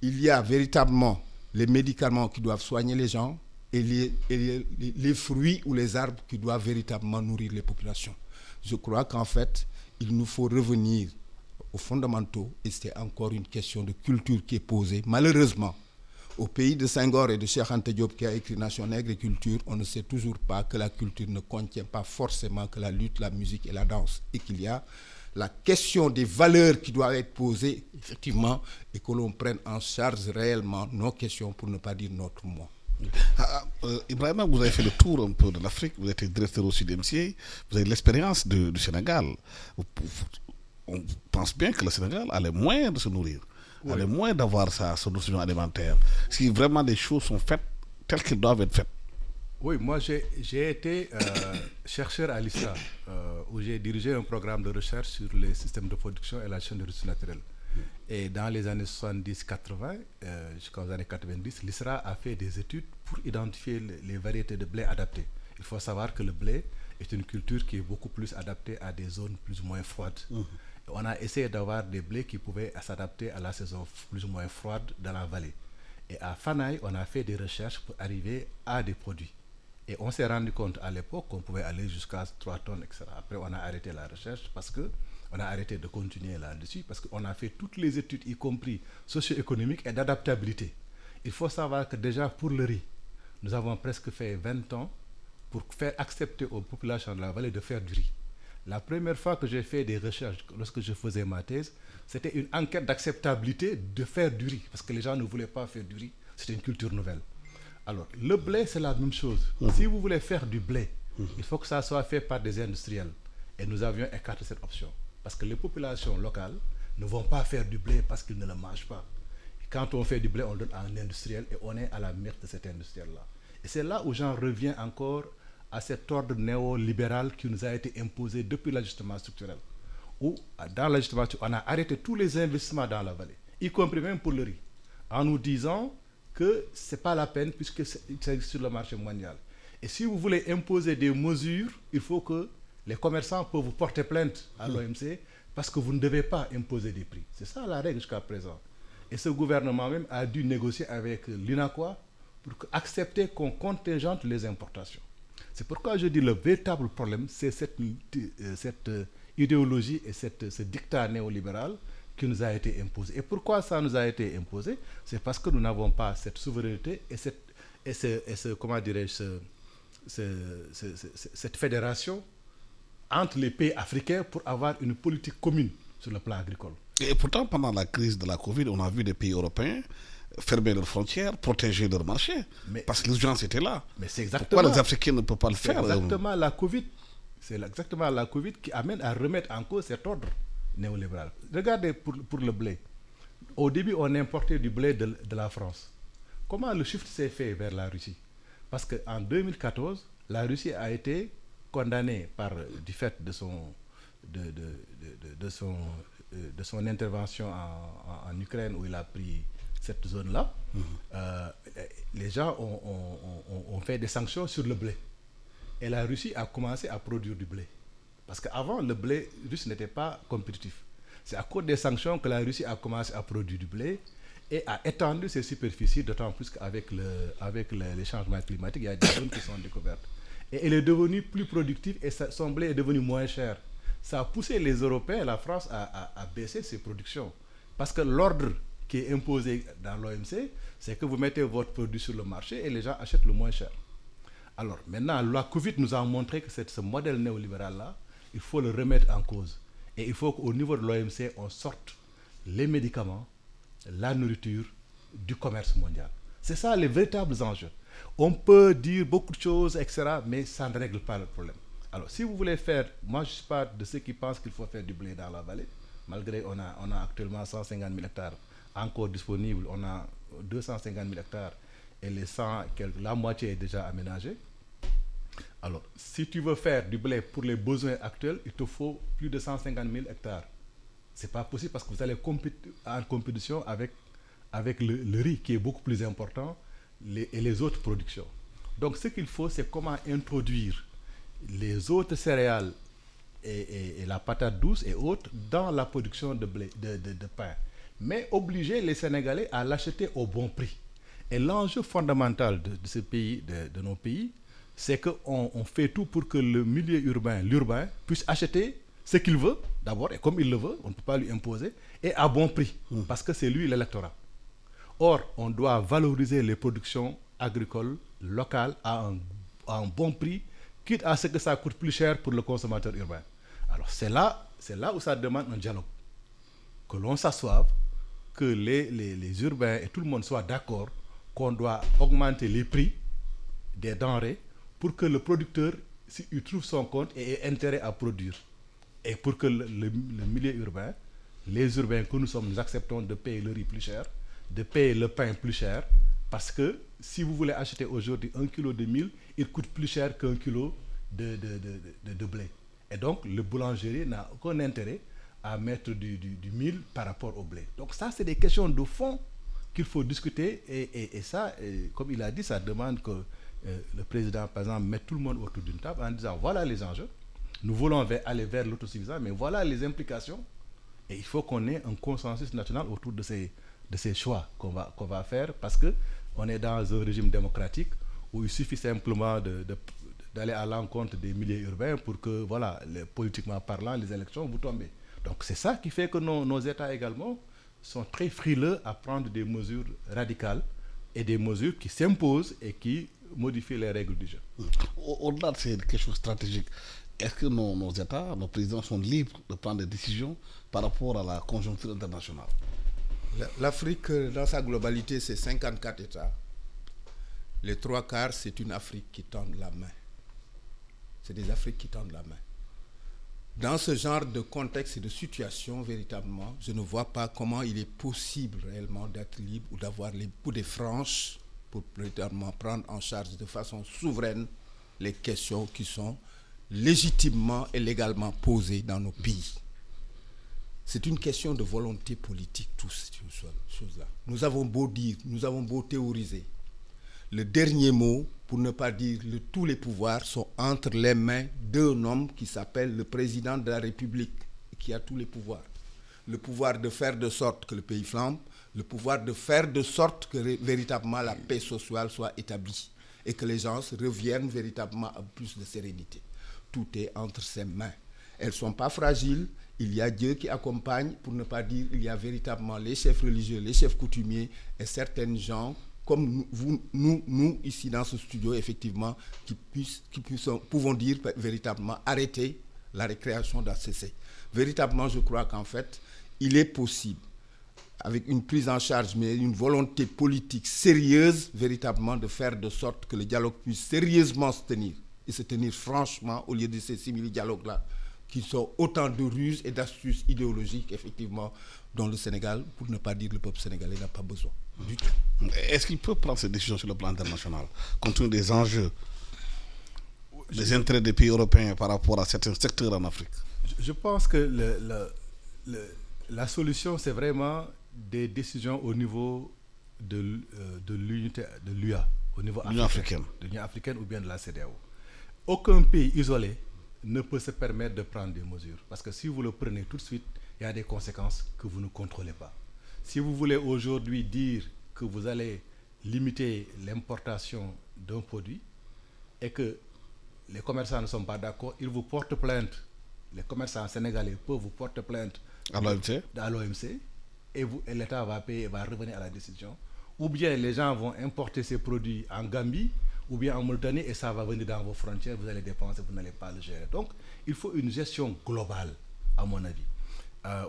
il y a véritablement les médicaments qui doivent soigner les gens et les fruits ou les arbres qui doivent véritablement nourrir les populations. Je crois qu'en fait, il nous faut revenir aux fondamentaux et c'est encore une question de culture qui est posée. Malheureusement, au pays de Senghor et de Cheikh Anta Diop qui a écrit Nation et Agriculture, on ne sait toujours pas que la culture ne contient pas forcément que la lutte, la musique et la danse et qu'il y a la question des valeurs qui doivent être posées, effectivement, et que l'on prenne en charge réellement nos questions pour ne pas dire notre moi. Ibrahima, vous avez fait le tour un peu de l'Afrique, vous êtes directeur aussi d'MCA, vous avez l'expérience du Sénégal. On pense bien que le Sénégal a les moyens de se nourrir, a les moyens d'avoir sa solution alimentaire, si vraiment les choses sont faites telles qu'elles doivent être faites. Oui, moi j'ai été chercheur à l'ISRA, où j'ai dirigé un programme de recherche sur les systèmes de production et la chaîne de ressources naturelles. Et dans les années 70-80, jusqu'aux années 90, l'ISRA a fait des études pour identifier les variétés de blé adaptées. Il faut savoir que le blé est une culture qui est beaucoup plus adaptée à des zones plus ou moins froides. On a essayé d'avoir des blés qui pouvaient s'adapter à la saison plus ou moins froide dans la vallée. Et à Fanaï, on a fait des recherches pour arriver à des produits. Et on s'est rendu compte à l'époque qu'on pouvait aller jusqu'à 3 tonnes, etc. Après, on a arrêté la recherche parce qu'on a arrêté de continuer là-dessus, parce qu'on a fait toutes les études, y compris socio-économiques et d'adaptabilité. Il faut savoir que déjà pour le riz, nous avons presque fait 20 ans pour faire accepter aux populations de la vallée de faire du riz. La première fois que j'ai fait des recherches, lorsque je faisais ma thèse, c'était une enquête d'acceptabilité de faire du riz, parce que les gens ne voulaient pas faire du riz, c'était une culture nouvelle. Alors, le blé, c'est la même chose. Si vous voulez faire du blé, il faut que ça soit fait par des industriels. Et nous avions écarté cette option. Parce que les populations locales ne vont pas faire du blé parce qu'ils ne le mangent pas. Et quand on fait du blé, on le donne à un industriel et on est à la merci de cet industriel-là. Et c'est là où j'en reviens encore à cet ordre néolibéral qui nous a été imposé depuis l'ajustement structurel. Où, dans l'ajustement structurel, on a arrêté tous les investissements dans la vallée, y compris même pour le riz, en nous disant que ce n'est pas la peine puisque c'est sur le marché mondial. Et si vous voulez imposer des mesures, il faut que les commerçants peuvent vous porter plainte à l'OMC parce que vous ne devez pas imposer des prix. C'est ça la règle jusqu'à présent. Et ce gouvernement même a dû négocier avec l'UNACOIS pour accepter qu'on contingente les importations. C'est pourquoi je dis le véritable problème, c'est cette idéologie et ce dictat néolibéral qui nous a été imposé. Et pourquoi ça nous a été imposé? C'est parce que nous n'avons pas cette souveraineté et cette fédération entre les pays africains pour avoir une politique commune sur le plan agricole. Et pourtant, pendant la crise de la Covid, on a vu des pays européens fermer leurs frontières, protéger leurs marchés, parce que l'urgence était là. Mais c'est exactement. Pourquoi les Africains ne peuvent pas le faire? Exactement la Covid. C'est exactement la Covid qui amène à remettre en cause cet ordre néolibéral. Regardez pour le blé. Au début, on importait du blé de la France. Comment le shift s'est fait vers la Russie? Parce qu'en 2014, la Russie a été condamnée du fait de son intervention en Ukraine où il a pris cette zone-là. Les gens ont fait des sanctions sur le blé. Et la Russie a commencé à produire du blé. Parce qu'avant, le blé russe n'était pas compétitif. C'est à cause des sanctions que la Russie a commencé à produire du blé et a étendu ses superficies, d'autant plus qu'avec les changements climatiques, il y a des zones qui sont découvertes. Et elle est devenue plus productive et son blé est devenu moins cher. Ça a poussé les Européens et la France à baisser ses productions. Parce que l'ordre qui est imposé dans l'OMC, c'est que vous mettez votre produit sur le marché et les gens achètent le moins cher. Alors maintenant, la Covid nous a montré que ce modèle néolibéral-là, il faut le remettre en cause. Et il faut qu'au niveau de l'OMC, on sorte les médicaments, la nourriture du commerce mondial. C'est ça les véritables enjeux. On peut dire beaucoup de choses, etc., mais ça ne règle pas le problème. Alors, si vous voulez faire, moi je ne suis pas de ceux qui pensent qu'il faut faire du blé dans la vallée, malgré on a actuellement 150 000 hectares encore disponibles, on a 250 000 hectares et la moitié est déjà aménagée. Alors, si tu veux faire du blé pour les besoins actuels, il te faut plus de 150 000 hectares. Ce n'est pas possible parce que vous allez en compétition avec le riz qui est beaucoup plus important et les autres productions. Donc, ce qu'il faut, c'est comment introduire les autres céréales et la patate douce et autres dans la production de blé, de pain. Mais obliger les Sénégalais à l'acheter au bon prix. Et l'enjeu fondamental de ce pays, de nos pays, c'est qu'on fait tout pour que le milieu urbain, l'urbain, puisse acheter ce qu'il veut, d'abord, et comme il le veut, on ne peut pas lui imposer, et à bon prix, parce que c'est lui l'électorat. Or, on doit valoriser les productions agricoles locales à un bon prix, quitte à ce que ça coûte plus cher pour le consommateur urbain. Alors, c'est là où ça demande un dialogue. Que l'on s'assoive, que les urbains et tout le monde soient d'accord qu'on doit augmenter les prix des denrées pour que le producteur, s'il trouve son compte, ait intérêt à produire. Et pour que le milieu urbain, les urbains que nous sommes, nous acceptons de payer le riz plus cher, de payer le pain plus cher, parce que si vous voulez acheter aujourd'hui 1 kilo de mil, il coûte plus cher qu'un kilo de blé. Et donc, le boulanger n'a aucun intérêt à mettre du mil par rapport au blé. Donc ça, c'est des questions de fond qu'il faut discuter. Et ça, comme il a dit, ça demande que le président, par exemple, mette tout le monde autour d'une table en disant, voilà les enjeux. Nous voulons aller vers l'autosuffisance, mais voilà les implications. Et il faut qu'on ait un consensus national autour de ces choix qu'on va faire, parce qu'on est dans un régime démocratique où il suffit simplement d'aller à l'encontre des milieux urbains pour que, voilà, politiquement parlant, les élections, vous tombez. Donc c'est ça qui fait que nos États également sont très frileux à prendre des mesures radicales et des mesures qui s'imposent et qui modifient les règles du jeu. Au-delà de ces questions stratégiques, est-ce que nos États, nos présidents sont libres de prendre des décisions par rapport à la conjoncture internationale? L'Afrique, dans sa globalité, c'est 54 États. Les 3/4, c'est une Afrique qui tend la main. C'est des Afriques qui tendent la main. Dans ce genre de contexte et de situation, véritablement, je ne vois pas comment il est possible réellement d'être libre ou d'avoir les bouts franches pour véritablement prendre en charge de façon souveraine les questions qui sont légitimement et légalement posées dans nos pays. C'est une question de volonté politique, toutes ces choses-là. Nous avons beau dire, nous avons beau théoriser. Le dernier mot, pour ne pas dire tous les pouvoirs, sont entre les mains d'un homme qui s'appelle le président de la République, qui a tous les pouvoirs. Le pouvoir de faire de sorte que le pays flambe, le pouvoir de faire de sorte que véritablement la paix sociale soit établie et que les gens reviennent véritablement à plus de sérénité. Tout est entre ses mains. Elles ne sont pas fragiles. Il y a Dieu qui accompagne, pour ne pas dire, il y a véritablement les chefs religieux, les chefs coutumiers et certains gens comme nous ici dans ce studio, effectivement, pouvons dire véritablement arrêter la récréation doit cesser. Véritablement, je crois qu'en fait, il est possible, avec une prise en charge, mais une volonté politique sérieuse, véritablement, de faire de sorte que le dialogue puisse sérieusement se tenir, et se tenir franchement, au lieu de ces simili-dialogues-là, qui sont autant de ruses et d'astuces idéologiques, effectivement, dont le Sénégal, pour ne pas dire le peuple sénégalais, n'a pas besoin du tout. Est-ce qu'il peut prendre ces décisions sur le plan international, compte tenu des enjeux, des intérêts des pays européens par rapport à certains secteurs en Afrique? Je pense que la solution, c'est vraiment des décisions au niveau de l'unité de l'UA, au niveau africain, de l'Union africaine ou bien de la CEDEAO. Aucun pays isolé ne peut se permettre de prendre des mesures. Parce que si vous le prenez tout de suite, il y a des conséquences que vous ne contrôlez pas. Si vous voulez aujourd'hui dire que vous allez limiter l'importation d'un produit et que les commerçants ne sont pas d'accord, ils vous portent plainte. Les commerçants sénégalais peuvent vous porter plainte à l'OMC et l'État va payer et va revenir à la décision. Ou bien les gens vont importer ces produits en Gambie ou bien en Mauritanie et ça va venir dans vos frontières, vous allez dépenser, vous n'allez pas le gérer. Donc, il faut une gestion globale, à mon avis,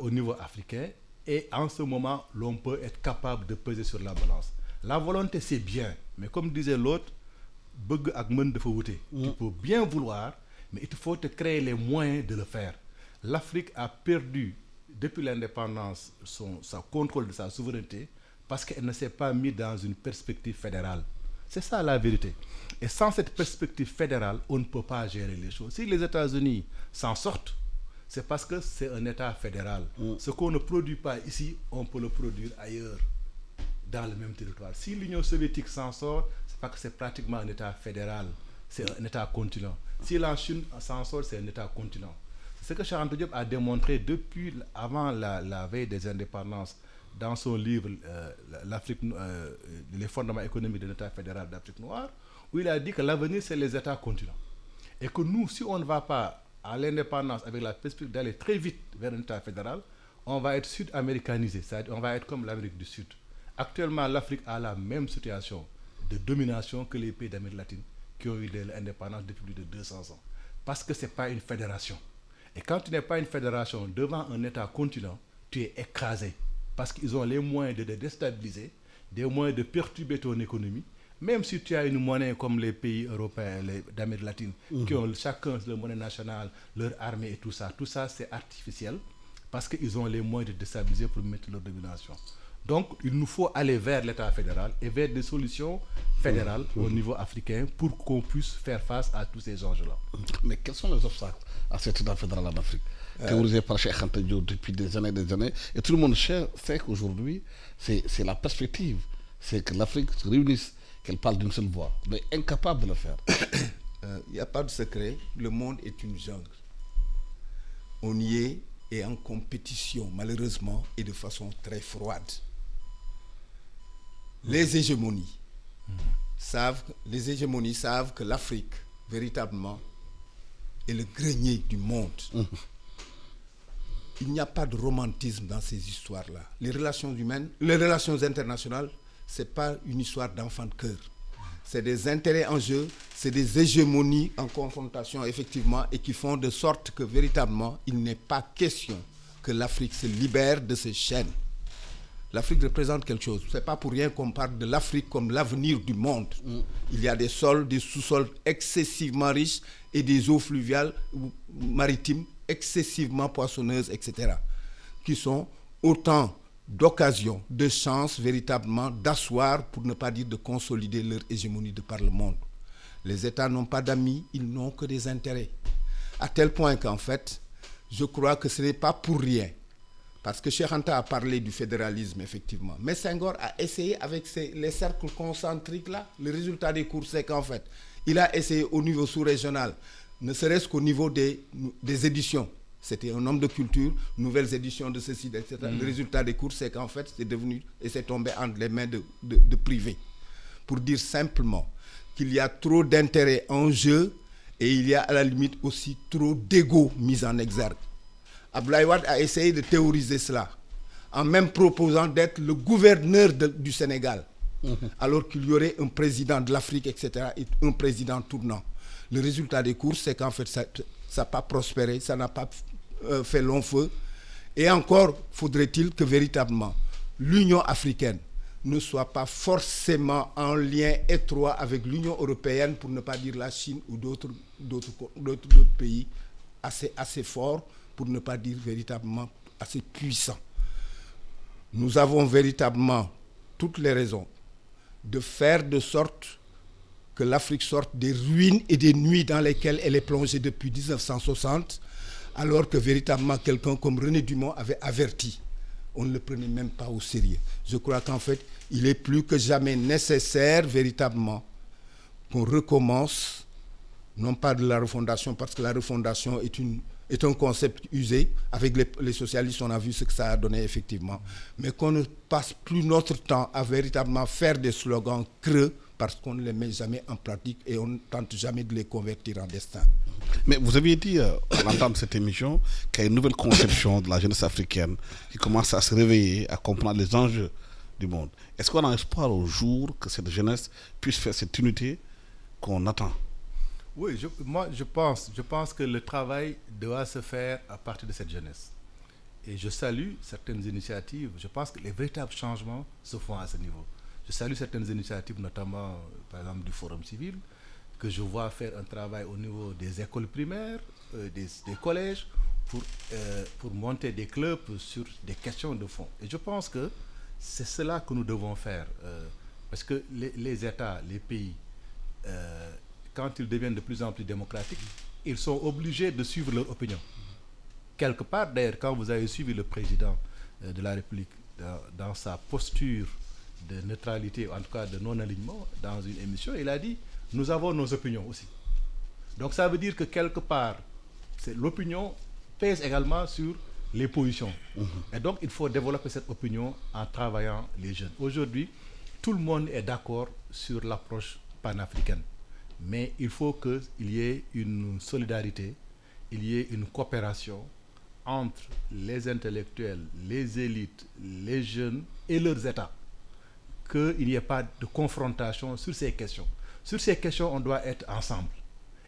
au niveau africain. Et en ce moment, l'on peut être capable de peser sur la balance. La volonté, c'est bien, mais comme disait l'autre, tu peux bien vouloir, mais il faut te créer les moyens de le faire. L'Afrique a perdu, depuis l'indépendance, son contrôle de sa souveraineté parce qu'elle ne s'est pas mise dans une perspective fédérale. C'est ça la vérité. Et sans cette perspective fédérale, on ne peut pas gérer les choses. Si les États-Unis s'en sortent, c'est parce que c'est un État fédéral. Ce qu'on ne produit pas ici, on peut le produire ailleurs, dans le même territoire. Si l'Union soviétique s'en sort, c'est parce que c'est pratiquement un État fédéral. C'est un État continent. Si la Chine s'en sort, c'est un État continent. C'est ce que Cheikh Anta Diop a démontré depuis avant la veille des indépendances dans son livre les fondements économiques de l'État fédéral d'Afrique noire, où il a dit que l'avenir, c'est les États continents. Et que nous, si on ne va pas à l'indépendance avec la perspective d'aller très vite vers un État fédéral, on va être sud-américanisé, c'est-à-dire on va être comme l'Amérique du Sud. Actuellement, l'Afrique a la même situation de domination que les pays d'Amérique latine qui ont eu l'indépendance depuis plus de 200 ans. Parce que ce n'est pas une fédération. Et quand tu n'es pas une fédération devant un État continent, tu es écrasé. Parce qu'ils ont les moyens de te déstabiliser, des moyens de perturber ton économie. Même si tu as une monnaie comme les pays européens d'Amérique latine, qui ont chacun leur monnaie nationale, leur armée et tout ça c'est artificiel parce qu'ils ont les moyens de déstabiliser pour mettre leur domination. Donc il nous faut aller vers l'État fédéral et vers des solutions fédérales au niveau africain pour qu'on puisse faire face à tous ces enjeux-là. Mais quels sont les obstacles à cet État fédéral en Afrique théorisé par Cheikh Anta Diop depuis des années, et tout le monde sait qu'aujourd'hui c'est la perspective, c'est que l'Afrique se réunisse, qu'elle parle d'une seule voix, mais incapable de le faire. Il n'y a pas de secret, le monde est une jungle. On y est et en compétition, malheureusement, et de façon très froide. Les hégémonies savent que l'Afrique, véritablement, est le grenier du monde. Il n'y a pas de romantisme dans ces histoires-là. Les relations humaines, les relations internationales, ce n'est pas une histoire d'enfant de cœur. C'est des intérêts en jeu, c'est des hégémonies en confrontation, effectivement, et qui font de sorte que, véritablement, il n'est pas question que l'Afrique se libère de ces chaînes. L'Afrique représente quelque chose. Ce n'est pas pour rien qu'on parle de l'Afrique comme l'avenir du monde. Il y a des sols, des sous-sols excessivement riches et des eaux fluviales ou maritimes excessivement poissonneuses, etc., qui sont autant d'occasions, de chances véritablement d'asseoir, pour ne pas dire de consolider leur hégémonie de par le monde. Les États n'ont pas d'amis, ils n'ont que des intérêts. À tel point qu'en fait, je crois que ce n'est pas pour rien. Parce que Cheikh Anta a parlé du fédéralisme, effectivement. Mais Senghor a essayé avec les cercles concentriques là. Le résultat des cours, c'est qu'en fait, il a essayé au niveau sous-régional, ne serait-ce qu'au niveau des éditions. C'était un homme de culture, nouvelles éditions de ceci, etc. Le résultat des cours, c'est qu'en fait, c'est devenu et c'est tombé entre les mains de privés. Pour dire simplement qu'il y a trop d'intérêts en jeu et il y a à la limite aussi trop d'ego mis en exergue. Abdoulaye Wade a essayé de théoriser cela, en même proposant d'être le gouverneur du Sénégal, alors qu'il y aurait un président de l'Afrique, etc., et un président tournant. Le résultat des courses, c'est qu'en fait, ça n'a pas prospéré, ça n'a pas fait long feu. Et encore, faudrait-il que véritablement l'Union africaine ne soit pas forcément en lien étroit avec l'Union européenne, pour ne pas dire la Chine ou d'autres pays assez forts, pour ne pas dire véritablement assez puissants. Nous avons véritablement toutes les raisons de faire de sorte que l'Afrique sorte des ruines et des nuits dans lesquelles elle est plongée depuis 1960, alors que véritablement quelqu'un comme René Dumont avait averti. On ne le prenait même pas au sérieux. Je crois qu'en fait, il est plus que jamais nécessaire véritablement qu'on recommence, non pas de la refondation, parce que la refondation est un concept usé. Avec les socialistes, on a vu ce que ça a donné effectivement. Mais qu'on ne passe plus notre temps à véritablement faire des slogans creux, parce qu'on ne les met jamais en pratique et on ne tente jamais de les convertir en destin. Mais vous aviez dit, à l'entendre cette émission, qu'il y a une nouvelle conception de la jeunesse africaine qui commence à se réveiller, à comprendre les enjeux du monde. Est-ce qu'on a espoir au jour que cette jeunesse puisse faire cette unité qu'on attend? Oui, je pense que le travail doit se faire à partir de cette jeunesse. Et je salue certaines initiatives. Je pense que les véritables changements se font à ce niveau. Je salue certaines initiatives, notamment, par exemple, du Forum civil, que je vois faire un travail au niveau des écoles primaires, des collèges, pour monter des clubs sur des questions de fond. Et je pense que c'est cela que nous devons faire. Parce que les États, les pays, quand ils deviennent de plus en plus démocratiques, ils sont obligés de suivre leur opinion. Quelque part, d'ailleurs, quand vous avez suivi le président de la République dans sa posture de neutralité, en tout cas de non-alignement, dans une émission, il a dit « nous avons nos opinions aussi ». Donc ça veut dire que quelque part, l'opinion pèse également sur les positions. Et donc il faut développer cette opinion en travaillant les jeunes. Aujourd'hui, tout le monde est d'accord sur l'approche panafricaine. Mais il faut qu'il y ait une solidarité, il y ait une coopération entre les intellectuels, les élites, les jeunes et leurs États. Qu'il n'y ait pas de confrontation sur ces questions. Sur ces questions, on doit être ensemble.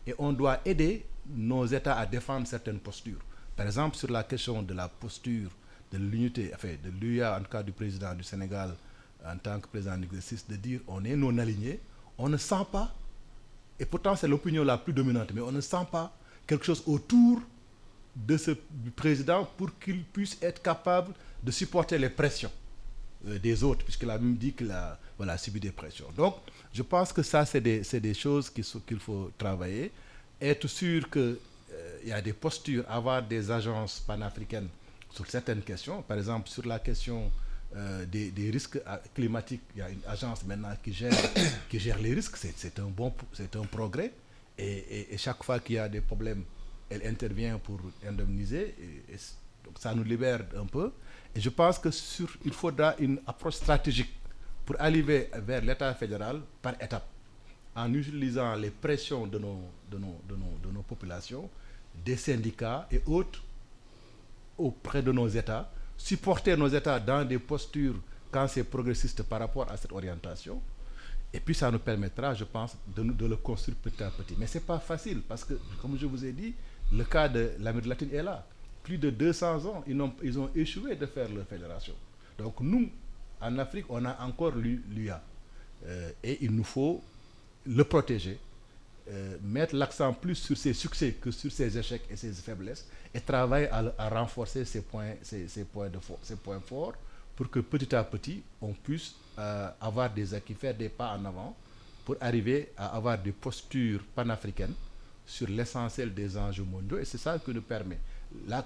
Et on doit aider nos États à défendre certaines postures. Par exemple, sur la question de la posture de l'unité, enfin de l'UA, en tout cas du président du Sénégal, en tant que président d'exercice, de dire on est non aligné, on ne sent pas, et pourtant c'est l'opinion la plus dominante, mais on ne sent pas quelque chose autour de ce président pour qu'il puisse être capable de supporter les pressions des autres, puisqu'il a même dit qu'il a subi des pressions. Donc, je pense que ça, c'est des choses qu'il faut travailler. Être sûr qu'il y a des postures, avoir des agences panafricaines sur certaines questions. Par exemple, sur la question des risques climatiques, il y a une agence maintenant qui gère les risques. C'est un progrès. Et chaque fois qu'il y a des problèmes, elle intervient pour indemniser. Donc ça nous libère un peu. Et je pense qu'il faudra une approche stratégique pour arriver vers l'État fédéral par étapes, en utilisant les pressions de nos populations, des syndicats et autres auprès de nos États, supporter nos États dans des postures quand c'est progressiste par rapport à cette orientation. Et puis ça nous permettra, je pense, de le construire petit à petit. Mais ce n'est pas facile parce que, comme je vous ai dit, le cas de l'Amérique latine est là. Plus de 200 ans, ils ont échoué de faire leur fédération. Donc nous, en Afrique, on a encore l'UA. Et il nous faut le protéger mettre l'accent plus sur ses succès que sur ses échecs et ses faiblesses et travailler à renforcer ces points forts pour que petit à petit on puisse avoir des acquis, faire des pas en avant pour arriver à avoir des postures panafricaines sur l'essentiel des enjeux mondiaux, et c'est ça que nous permet.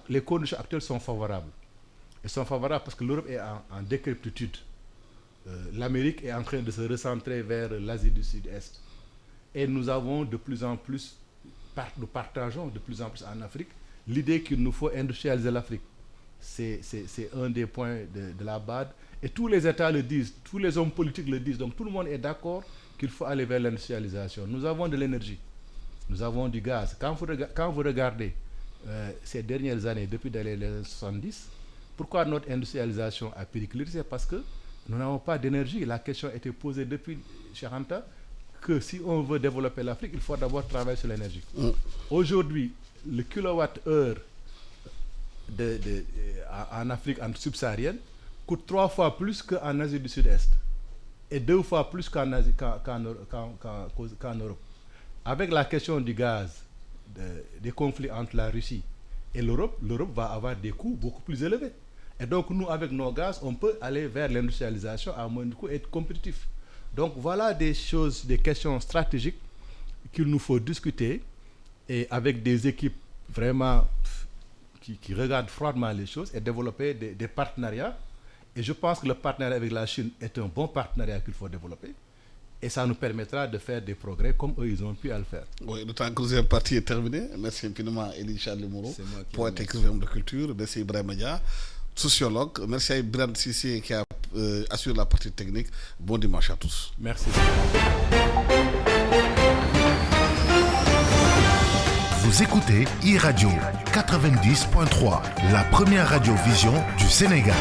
Les conditions actuelles sont favorables. Elles sont favorables parce que l'Europe est en décrépitude. L'Amérique est en train de se recentrer vers l'Asie du Sud-Est. Et nous avons de plus en plus, nous partageons de plus en plus en Afrique l'idée qu'il nous faut industrialiser l'Afrique. C'est un des points de la BAD. Et tous les États le disent, tous les hommes politiques le disent. Donc tout le monde est d'accord qu'il faut aller vers l'industrialisation. Nous avons de l'énergie, nous avons du gaz. Quand vous regardez ces dernières années, depuis les années 70, pourquoi notre industrialisation a périclité? C'est parce que nous n'avons pas d'énergie. La question a été posée depuis Cheikh Anta que si on veut développer l'Afrique, il faut d'abord travailler sur l'énergie. Aujourd'hui, le kilowattheure en Afrique subsaharienne coûte 3 fois plus qu'en Asie du Sud-Est et 2 fois plus qu'en Europe. Avec la question du gaz, des conflits entre la Russie et l'Europe va avoir des coûts beaucoup plus élevés. Et donc nous, avec nos gaz, on peut aller vers l'industrialisation à moins de coûts et être compétitif. Donc voilà des choses, des questions stratégiques qu'il nous faut discuter et avec des équipes vraiment qui regardent froidement les choses et développer des partenariats. Et je pense que le partenariat avec la Chine est un bon partenariat qu'il faut développer. Et ça nous permettra de faire des progrès comme eux, ils ont pu à le faire. Oui, le temps que deuxième partie est terminé. Merci infiniment, Elie Charles Moreau, poète écrivain de culture. Merci Ibrahima Dia, sociologue. Merci à Ibrahim Sissi qui a assuré la partie technique. Bon dimanche à tous. Merci. Vous écoutez e-Radio 90.3, la première radio-vision du Sénégal.